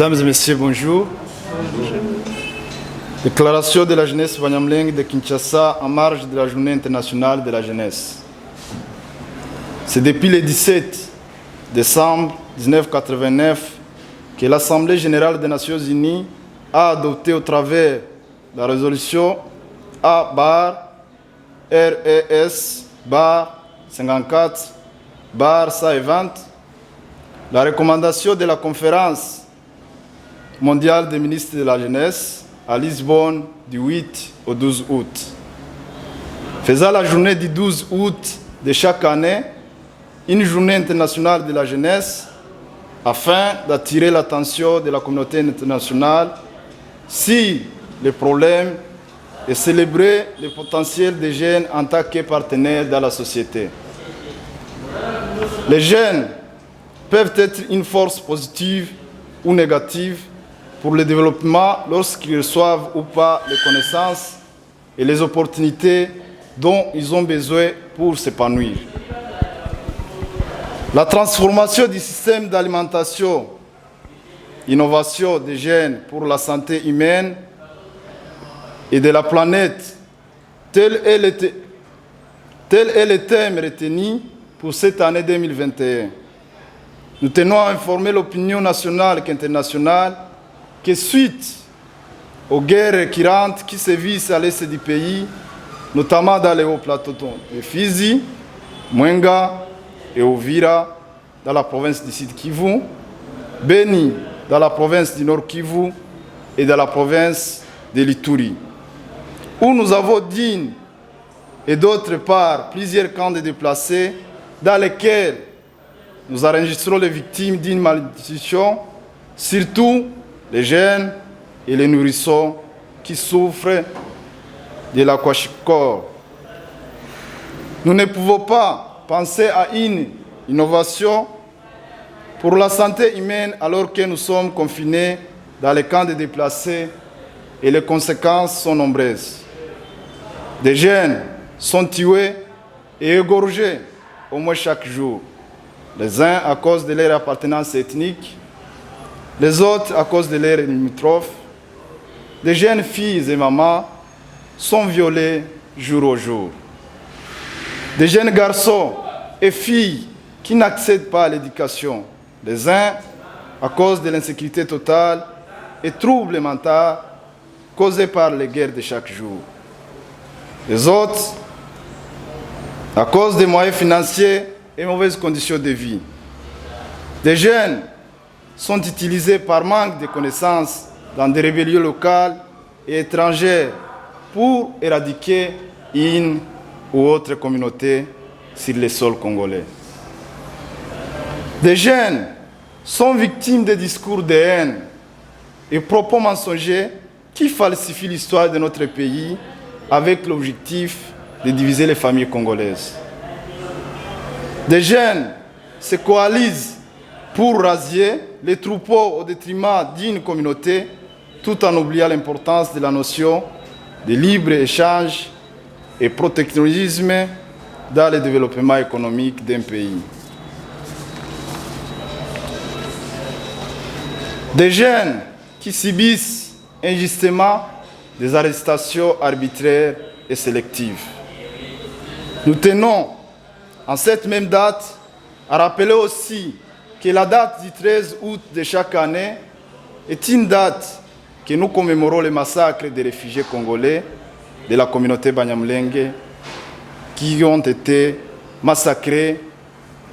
Mesdames et messieurs, bonjour. Déclaration de la jeunesse Banyamulenge de Kinshasa en marge de la journée internationale de la jeunesse. C'est depuis le 17 décembre 1989 que l'Assemblée générale des Nations unies a adopté au travers de la résolution A-RES-54-120 la recommandation de la conférence mondiale des ministres de la jeunesse à Lisbonne du 8 au 12 août. Faisant la journée du 12 août de chaque année une journée internationale de la jeunesse afin d'attirer l'attention de la communauté internationale sur les problèmes et célébrer le potentiel des jeunes en tant que partenaires dans la société. Les jeunes peuvent être une force positive ou négative pour le développement lorsqu'ils reçoivent ou pas les connaissances et les opportunités dont ils ont besoin pour s'épanouir. La transformation du système d'alimentation, innovation des jeunes pour la santé humaine et de la planète, tel est le thème retenu pour cette année 2021. Nous tenons à informer l'opinion nationale et internationale que suite aux guerres récurrentes qui sévissent à l'est du pays, notamment dans les hauts plateaux de Fizi, Mwenga et Uvira, dans la province du Sud Kivu, Beni, dans la province du Nord Kivu et dans la province de l'Ituri, où nous avons d'une et d'autre part plusieurs camps de déplacés dans lesquels nous enregistrons les victimes d'une malnutrition, surtout les jeunes et les nourrissons qui souffrent de l'aquachicore. Nous ne pouvons pas penser à une innovation pour la santé humaine alors que nous sommes confinés dans les camps de déplacés et les conséquences sont nombreuses. Des jeunes sont tués et égorgés au moins chaque jour. Les uns à cause de leur appartenance ethnique, les autres à cause de leur limitrophes. Des jeunes filles et mamans sont violées jour au jour. Des jeunes garçons et filles qui n'accèdent pas à l'éducation. Les uns à cause de l'insécurité totale et troubles mentaux causés par les guerres de chaque jour. Les autres à cause des moyens financiers et mauvaises conditions de vie. Des jeunes sont utilisés par manque de connaissances dans des rébellions locales et étrangères pour éradiquer une ou autre communauté sur le sol congolais. Des jeunes sont victimes de discours de haine et propos mensongers qui falsifient l'histoire de notre pays avec l'objectif de diviser les familles congolaises. Des jeunes se coalisent pour rasier les troupeaux au détriment d'une communauté tout en oubliant l'importance de la notion de libre-échange et protectionnisme dans le développement économique d'un pays. Des jeunes qui subissent injustement des arrestations arbitraires et sélectives. Nous tenons, en cette même date, à rappeler aussi que la date du 13 août de chaque année est une date que nous commémorons le massacre des réfugiés congolais de la communauté Banyamulenge qui ont été massacrés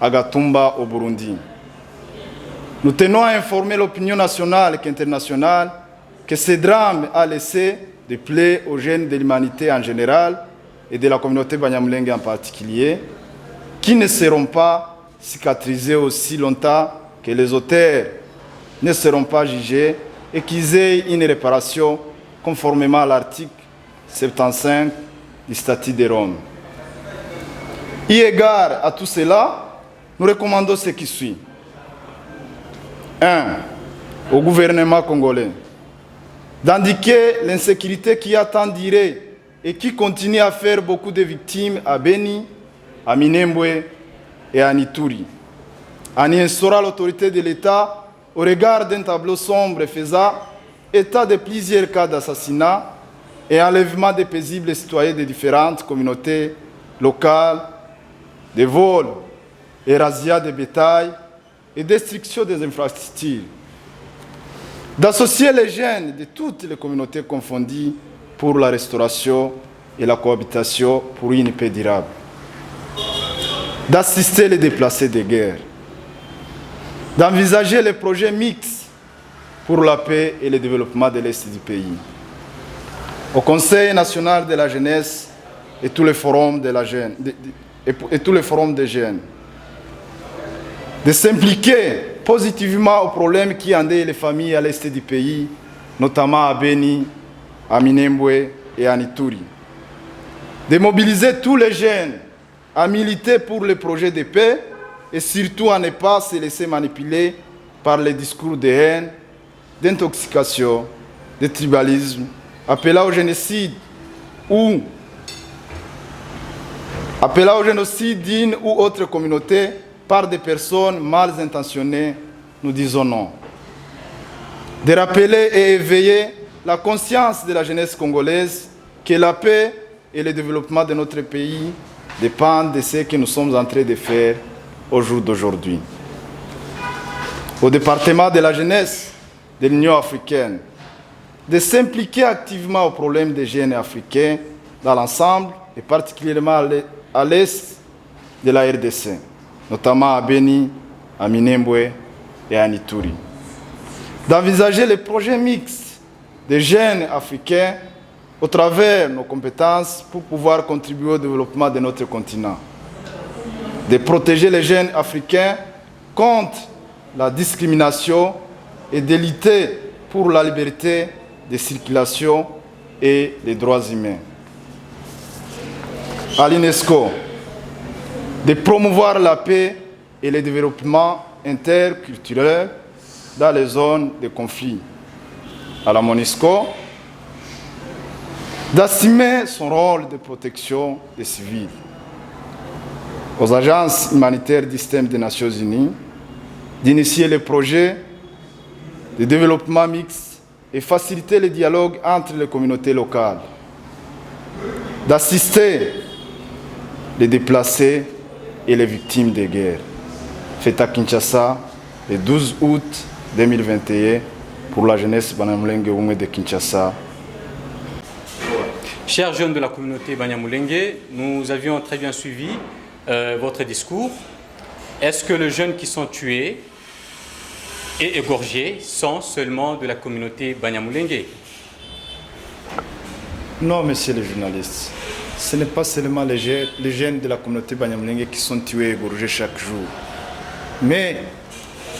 à Gatumba au Burundi. Nous tenons à informer l'opinion nationale et internationale que ce drame a laissé des plaies aux jeunes de l'humanité en général et de la communauté Banyamulenge en particulier, qui ne seront pas cicatrisés aussi longtemps que les auteurs ne seront pas jugés et qu'ils aient une réparation conformément à l'article 75 du statut de Rome. Eu égard à tout cela, nous recommandons ce qui suit. 1. Au gouvernement congolais d'indiquer l'insécurité qui a tant duré et qui continue à faire beaucoup de victimes à Beni, à Minembwe et à Ituri, en instaurant l'autorité de l'État au regard d'un tableau sombre faisant état de plusieurs cas d'assassinat et enlèvement des paisibles citoyens de différentes communautés locales, de vols et razzias de bétail et destruction des infrastructures. D'associer les jeunes de toutes les communautés confondues pour la restauration et la cohabitation pour une paix durable. D'assister les déplacés de guerre. D'envisager les projets mixtes pour la paix et le développement de l'Est du pays. Au Conseil national de la jeunesse et tous les forums de la jeune, et tous les forums des jeunes. De s'impliquer positivement aux problèmes qui endeuillent les familles à l'Est du pays, notamment à Beni, à Minembwe et à Ituri. De mobiliser tous les jeunes à militer pour les projets de paix et surtout à ne pas se laisser manipuler par les discours de haine, d'intoxication, de tribalisme, appelant au génocide d'une ou autre communauté par des personnes mal intentionnées, nous disons non. De rappeler et éveiller la conscience de la jeunesse congolaise que la paix et le développement de notre pays dépendent de ce que nous sommes en train de faire au jour d'aujourd'hui. Au département de la jeunesse de l'Union africaine, de s'impliquer activement aux problèmes des jeunes africains dans l'ensemble et particulièrement à l'est de la RDC, notamment à Beni, à Minembwe et à Ituri. D'envisager les projets mixtes des jeunes africains au travers de nos compétences pour pouvoir contribuer au développement de notre continent. De protéger les jeunes africains contre la discrimination et de lutter pour la liberté de circulation et les droits humains. À l'UNESCO, de promouvoir la paix et le développement interculturel dans les zones de conflit. À la MONUSCO, d'assumer son rôle de protection des civils. Aux agences humanitaires du système des Nations Unies, d'initier les projets de développement mixte et faciliter le dialogue entre les communautés locales. D'assister les déplacés et les victimes de guerre. Fait à Kinshasa le 12 août 2021 pour la jeunesse Banyamulenge Oumé de Kinshasa. Chers jeunes de la communauté Banyamulenge, nous avions très bien suivi votre discours. Est-ce que les jeunes qui sont tués et égorgés sont seulement de la communauté Banyamulenge? Non, monsieur le journaliste. Ce n'est pas seulement les jeunes de la communauté Banyamulenge qui sont tués et égorgés chaque jour. Mais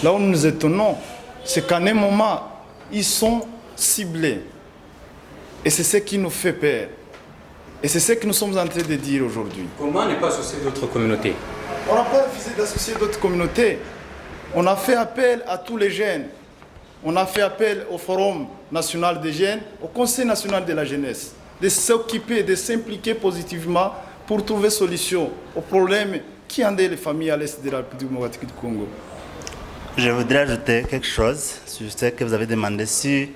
là où nous nous étonnons, c'est qu'à un moment, ils sont ciblés. Et c'est ce qui nous fait peur. Et c'est ce que nous sommes en train de dire aujourd'hui. Comment ne pas associer d'autres communautés? On n'a pas refusé d'associer d'autres communautés. On a fait appel à tous les jeunes. On a fait appel au Forum national des jeunes, au Conseil national de la jeunesse, de s'occuper, de s'impliquer positivement pour trouver solution aux problèmes qui endeuillent les familles à l'est de la République démocratique du Congo. Je voudrais ajouter quelque chose sur ce que vous avez demandé. Si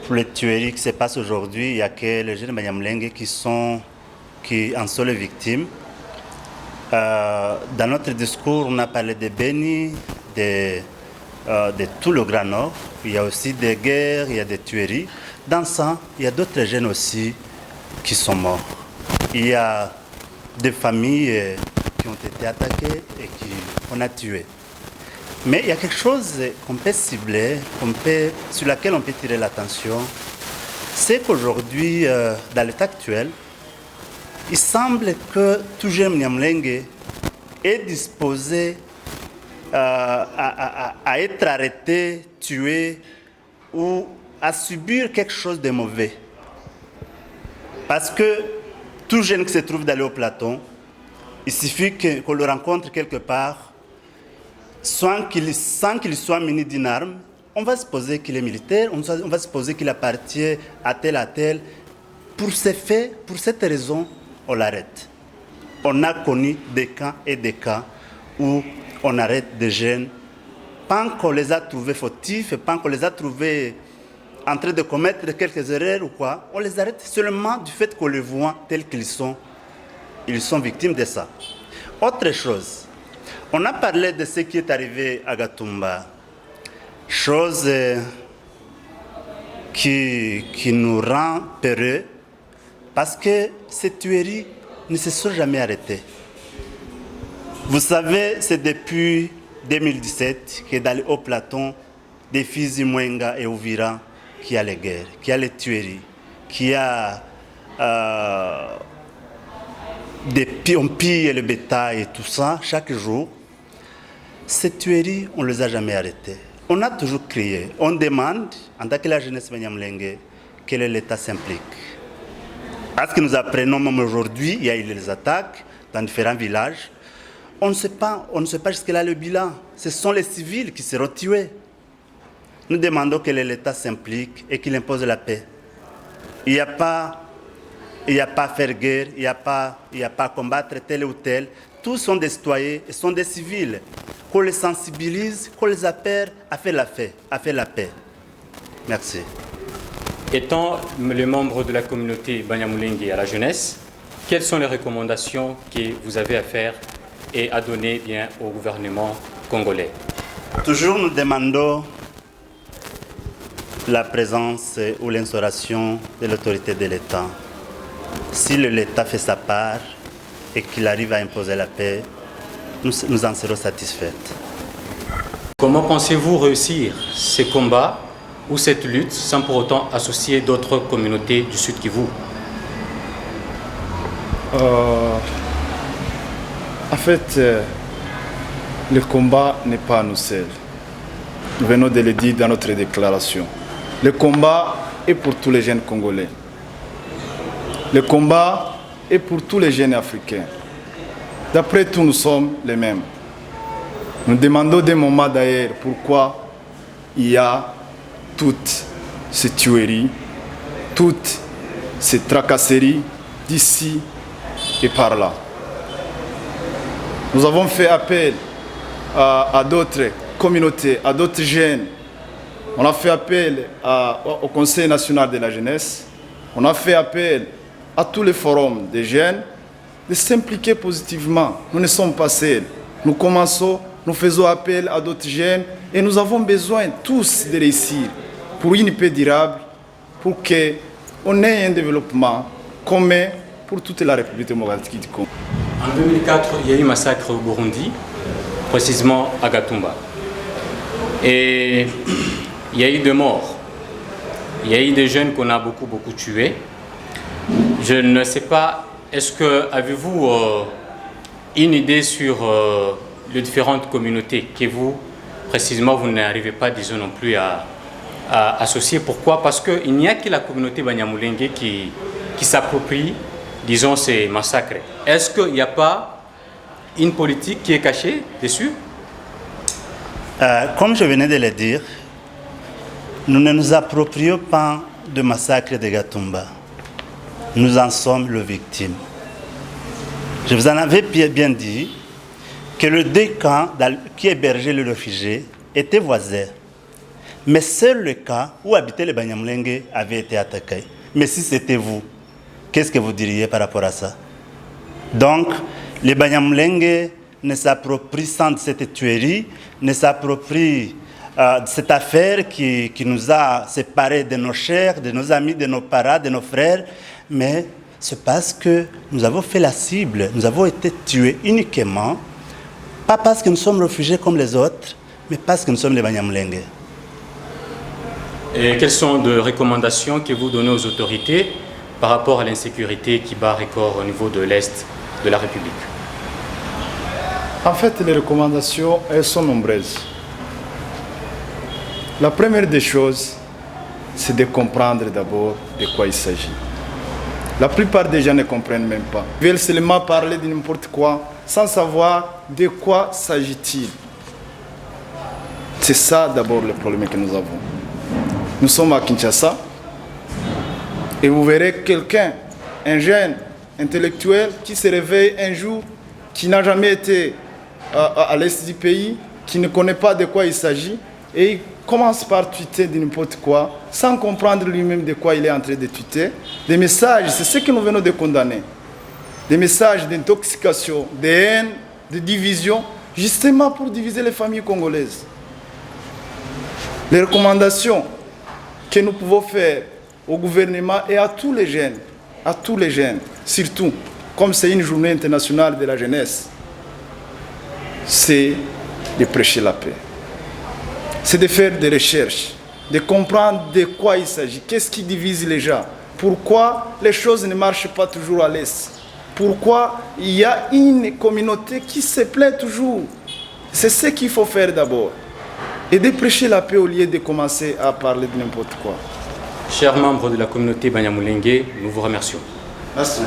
pour les tueries qui se passent aujourd'hui, il n'y a que les jeunes Banyamulenge qui en sont les victimes. Dans notre discours, on a parlé de Beni, de tout le Grand Nord. Il y a aussi des guerres, il y a des tueries. Dans ça, il y a d'autres jeunes aussi qui sont morts. Il y a des familles qui ont été attaquées et qu'on a tuées. Mais il y a quelque chose qu'on peut cibler, sur laquelle on peut tirer l'attention. C'est qu'aujourd'hui, dans l'état actuel, il semble que tout jeune Banyamulenge est disposé à être arrêté, tué ou à subir quelque chose de mauvais. Parce que tout jeune qui se trouve dans le Haut-Plateau, il suffit qu'on le rencontre quelque part, sans qu'il soit muni d'une arme, on va supposer qu'il est militaire, on va supposer qu'il appartient à tel. Pour ces faits, pour cette raison, on l'arrête. On a connu des cas et des cas où on arrête des jeunes Pas qu'on les a trouvés fautifs, pas qu'on les a trouvés en train de commettre quelques erreurs ou quoi. On les arrête seulement du fait qu'on les voit tels qu'ils sont. Ils sont victimes de ça. Autre chose, on a parlé de ce qui est arrivé à Gatumba. Chose qui nous rend peureux parce que ces tueries ne se sont jamais arrêtées. Vous savez, c'est depuis 2017 que dans les hauts plateaux de Fizi, Mwenga et Ouvira, qu'il y a les guerres, qu'il y a les tueries, qu'il y a on pille le bétail et tout ça chaque jour. Ces tueries, on ne les a jamais arrêtées. On a toujours crié. On demande, en tant que la jeunesse Banyamulenge, que l'État s'implique. À ce que nous apprenons même aujourd'hui, il y a eu les attaques dans différents villages. On ne sait pas jusque-là le bilan. Ce sont les civils qui seront tués. Nous demandons que l'État s'implique et qu'il impose la paix. Il n'y a pas à faire guerre, il n'y a pas à combattre tel ou tel. Tous sont des citoyens et sont des civils. Qu'on les sensibilise, qu'on les appelle à faire la paix. Merci. Étant le membre de la communauté Banyamulenge à la jeunesse, quelles sont les recommandations que vous avez à faire et à donner bien au gouvernement congolais? Toujours nous demandons la présence ou l'instauration de l'autorité de l'État. Si l'État fait sa part et qu'il arrive à imposer la paix, nous en serons satisfaits. Comment pensez-vous réussir ces combats ou cette lutte sans pour autant associer d'autres communautés du Sud Kivu? En fait, le combat n'est pas à nous seuls. Nous venons de le dire dans notre déclaration. Le combat est pour tous les jeunes Congolais. Le combat est pour tous les jeunes Africains. D'après tout, nous sommes les mêmes. Nous demandons des moments d'ailleurs pourquoi il y a toutes ces tueries, toutes ces tracasseries d'ici et par là. Nous avons fait appel à d'autres communautés, à d'autres jeunes. On a fait appel au Conseil national de la jeunesse. On a fait appel à tous les forums des jeunes de s'impliquer positivement. Nous ne sommes pas seuls. Nous commençons, nous faisons appel à d'autres jeunes et nous avons besoin tous de réussir pour une paix durable, pour qu'on ait un développement commun pour toute la République démocratique du Congo. En 2004, il y a eu un massacre au Burundi, précisément à Gatumba. Et il y a eu des morts. Il y a eu des jeunes qu'on a beaucoup tués. Je ne sais pas, avez-vous une idée sur les différentes communautés que vous, précisément, vous n'arrivez pas, disons, non plus à associer? Pourquoi? Parce qu'il n'y a que la communauté Banyamulenge qui s'approprie, disons, ces massacres. Est-ce qu'il n'y a pas une politique qui est cachée dessus? Comme je venais de le dire, nous ne nous approprions pas de massacre de Gatumba. Nous en sommes les victimes. Je vous en avais bien dit que les deux camps qui hébergeaient les réfugiés étaient voisins. Mais seul le cas où habitaient les Banyamulenge avait été attaqué. Mais si c'était vous, qu'est-ce que vous diriez par rapport à ça? Donc, les Banyamulenge ne s'approprient sans cette tuerie, ne s'approprient cette affaire qui nous a séparés de nos chers, de nos amis, de nos parents, de nos frères, mais c'est parce que nous avons fait la cible, nous avons été tués uniquement, pas parce que nous sommes réfugiés comme les autres, mais parce que nous sommes les Banyamulenge. Et quelles sont les recommandations que vous donnez aux autorités par rapport à l'insécurité qui bat record au niveau de l'Est de la République? En fait, les recommandations, elles sont nombreuses. La première des choses, c'est de comprendre d'abord de quoi il s'agit. La plupart des gens ne comprennent même pas. Ils veulent seulement parler de n'importe quoi sans savoir de quoi s'agit-il. C'est ça d'abord le problème que nous avons. Nous sommes à Kinshasa et vous verrez quelqu'un, un jeune intellectuel qui se réveille un jour, qui n'a jamais été à l'est du pays, qui ne connaît pas de quoi il s'agit et il commence par tweeter de n'importe quoi sans comprendre lui-même de quoi il est en train de tweeter. Des messages, c'est ce que nous venons de condamner. Des messages d'intoxication, de haine, de division, justement pour diviser les familles congolaises. Les recommandations que nous pouvons faire au gouvernement et à tous les jeunes, surtout, comme c'est une journée internationale de la jeunesse, c'est de prêcher la paix. C'est de faire des recherches, de comprendre de quoi il s'agit, qu'est-ce qui divise les gens, pourquoi les choses ne marchent pas toujours à l'Est, pourquoi il y a une communauté qui se plaît toujours. C'est ce qu'il faut faire d'abord. Et de prêcher la paix au lieu de commencer à parler de n'importe quoi. Chers membres de la communauté Banyamulenge, nous vous remercions. Merci.